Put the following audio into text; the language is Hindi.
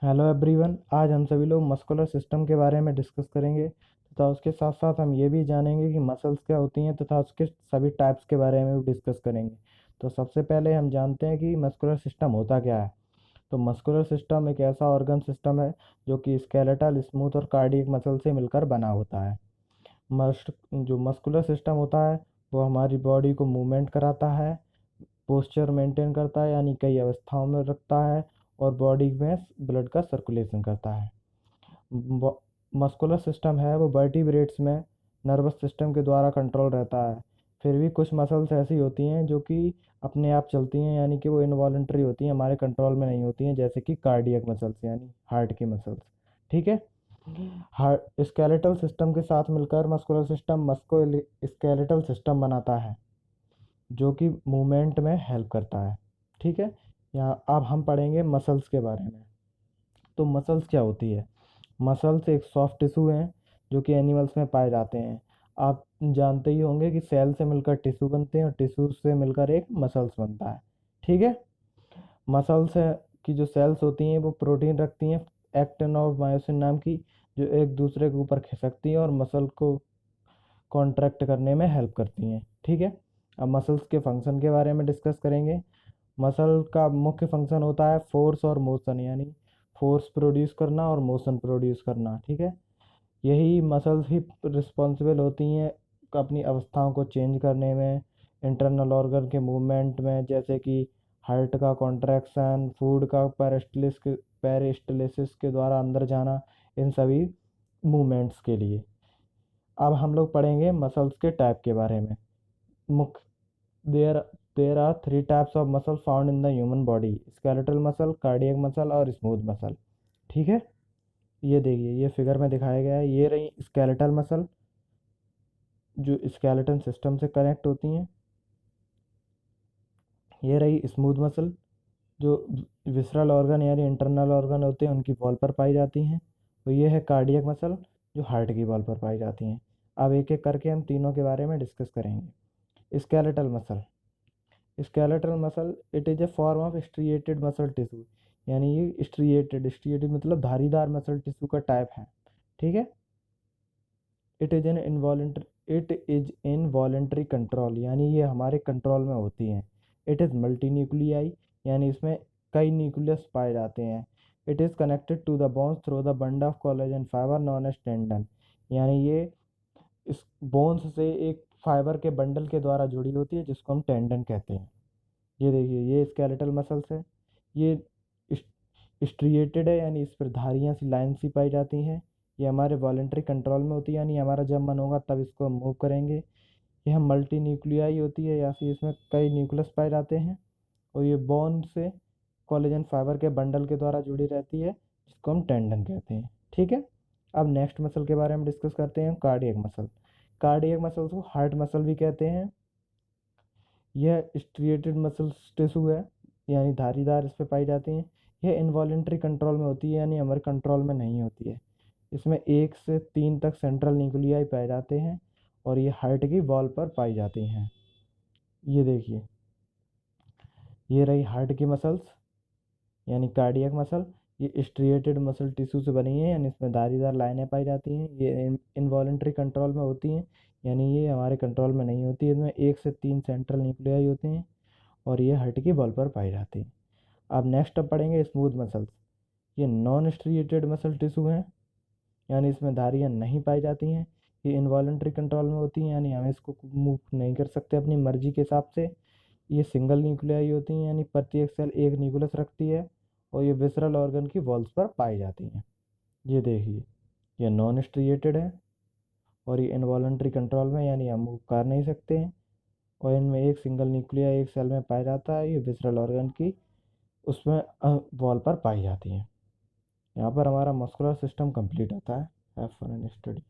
हेलो एवरीवन, आज हम सभी लोग मस्कुलर सिस्टम के बारे में डिस्कस करेंगे तथा उसके साथ साथ हम ये भी जानेंगे कि मसल्स क्या होती हैं तथा उसके सभी टाइप्स के बारे में भी डिस्कस करेंगे। तो सबसे पहले हम जानते हैं कि मस्कुलर सिस्टम होता क्या है। तो मस्कुलर सिस्टम एक ऐसा ऑर्गन सिस्टम है जो कि स्केलेटल, स्मूथ और कार्डियक मसल से मिलकर बना होता है। जो मस्कुलर सिस्टम होता है वो हमारी बॉडी को मूवमेंट कराता है, पोस्चर मेंटेन करता है यानी कई अवस्थाओं में रखता है और बॉडी में ब्लड का सर्कुलेशन करता है। मस्कुलर सिस्टम है वो वर्टिब्रेट्स में नर्वस सिस्टम के द्वारा कंट्रोल रहता है। फिर भी कुछ मसल्स ऐसी होती हैं जो कि अपने आप चलती हैं यानी कि वो इनवॉलेंट्री होती हैं, हमारे कंट्रोल में नहीं होती हैं, जैसे कि कार्डियक मसल्स यानी हार्ट की मसल्स। ठीक है। हार्ट स्केलेटल सिस्टम के साथ मिलकर muscular system Moscow skeletal system बनाता है जो कि मूवमेंट में हेल्प करता है। ठीक है। यहाँ अब हम पढ़ेंगे मसल्स के बारे में। तो मसल्स क्या होती है। मसल्स एक सॉफ्ट टिश्यू हैं जो कि एनिमल्स में पाए जाते हैं। आप जानते ही होंगे कि सेल से मिलकर टिश्यू बनते हैं और टिश्यू से मिलकर एक मसल्स बनता है। ठीक है। मसल्स की जो सेल्स होती हैं वो प्रोटीन रखती हैं, एक्टिन और मायोसिन नाम की, जो एक दूसरे के ऊपर खिसकती हैं और मसल को कॉन्ट्रैक्ट करने में हेल्प करती हैं। ठीक है। अब मसल्स के फंक्शन के बारे में डिस्कस करेंगे। मसल का मुख्य फंक्शन होता है फोर्स और मोशन, यानी फोर्स प्रोड्यूस करना और मोशन प्रोड्यूस करना। ठीक है। यही मसल्स ही रिस्पॉन्सिबल होती हैं अपनी अवस्थाओं को चेंज करने में, इंटरनल ऑर्गन के मूवमेंट में, जैसे कि हार्ट का कॉन्ट्रैक्शन, फूड का पेरिस्टलिसिस के द्वारा अंदर जाना, इन सभी मूवमेंट्स के लिए। अब हम लोग पढ़ेंगे मसल्स के टाइप के बारे में। मुख्य there there are three types of muscle found in the human body: skeletal muscle, cardiac muscle और स्मूथ मसल। ठीक है। ये देखिए, ये फिगर में दिखाया गया है, ये रही स्केलेटल मसल जो स्केलेटन सिस्टम से कनेक्ट होती हैं। ये रही स्मूथ मसल जो विसरल ऑर्गन यानी इंटरनल ऑर्गन होते हैं उनकी वॉल पर पाई जाती हैं। तो ये है कार्डियक मसल जो हार्ट की वॉल पर पाई जाती हैं। अब एक एक करके हम तीनों के बारे में डिस्कस करेंगे। Skeletal muscle. Skeletal muscle it is a form of striated muscle tissue, यानी ये स्ट्रिएटेड स्ट्रिएटेड मतलब धारीदार मसल टिश्यू का टाइप है। ठीक है। इट इज इनवॉलेंट्री कंट्रोल, यानी ये हमारे कंट्रोल में होती हैं। इट इज़ मल्टी न्यूक्लियाई, यानी इसमें कई न्यूक्लियस पाए जाते हैं। It is connected to the bones through the band of collagen fiber known as tendon, यानी ये इस बोन्स से एक फाइबर के बंडल के द्वारा जुड़ी होती है जिसको हम टेंडन कहते हैं। ये देखिए, ये स्केलेटल मसल्स है। ये स्ट्रिएटेड है यानी इस पर धारियाँ सी लाइन सी पाई जाती हैं। ये हमारे वॉलेंट्री कंट्रोल में होती है यानी हमारा जब मन होगा तब इसको हम मूव करेंगे। यह मल्टी न्यूक्लियाई होती है या फिर इसमें कई न्यूक्लियस पाए जाते हैं और ये बोन से कोलेजन फाइबर के बंडल के द्वारा जुड़ी रहती है जिसको हम टेंडन कहते हैं। ठीक है। अब नेक्स्ट मसल के बारे में डिस्कस करते हैं, कार्डियक मसल। कार्डियक मसल को हार्ट मसल भी कहते हैं। यह स्ट्रिएटेड मसल टिश्यू है यानी धारीदार इस पे पाई जाती हैं। यह इनवॉलेंट्री कंट्रोल में होती है यानी हमारे कंट्रोल में नहीं होती है। इसमें 1 से 3 तक सेंट्रल न्यूक्लियाई पाए जाते हैं और ये हार्ट की वॉल पर पाई जाती हैं। ये देखिए, ये रही हार्ट की मसल्स यानी कार्डियक मसल। ये स्ट्रिएटेड मसल टिश्यू से बनी है यानी इसमें धारीदार लाइनें पाई जाती हैं। ये इनवॉलेंट्री कंट्रोल में होती हैं यानी ये हमारे कंट्रोल में नहीं होती है। इसमें 1 से 3 सेंट्रल न्यूक्लियाई होते हैं और ये हार्ट की बॉल पर पाई जाती हैं। अब नेक्स्ट अब पढ़ेंगे स्मूथ मसल्स। ये नॉन स्ट्रिएटेड मसल टिश्यू हैं यानी इसमें धारियाँ नहीं पाई जाती हैं। ये इनवॉलेंट्री कंट्रोल में होती हैं यानी हम इसको मूव नहीं कर सकते अपनी मर्जी के हिसाब से। ये सिंगल न्यूक्लियाई होती हैं यानी प्रत्येक सेल एक न्यूक्लियस रखती है और ये विसरल ऑर्गन की वॉल्स पर पाई जाती हैं। ये देखिए, ये नॉन स्ट्रिएटेड है और ये इनवॉलेंट्री कंट्रोल में यानी हम मूव कर नहीं सकते हैं और इनमें एक सिंगल न्यूक्लिया एक सेल में पाया जाता है। ये विसरल ऑर्गन की उसमें वॉल पर पाई जाती हैं। यहाँ पर हमारा मस्कुलर सिस्टम कंप्लीट होता है। Have fun and study.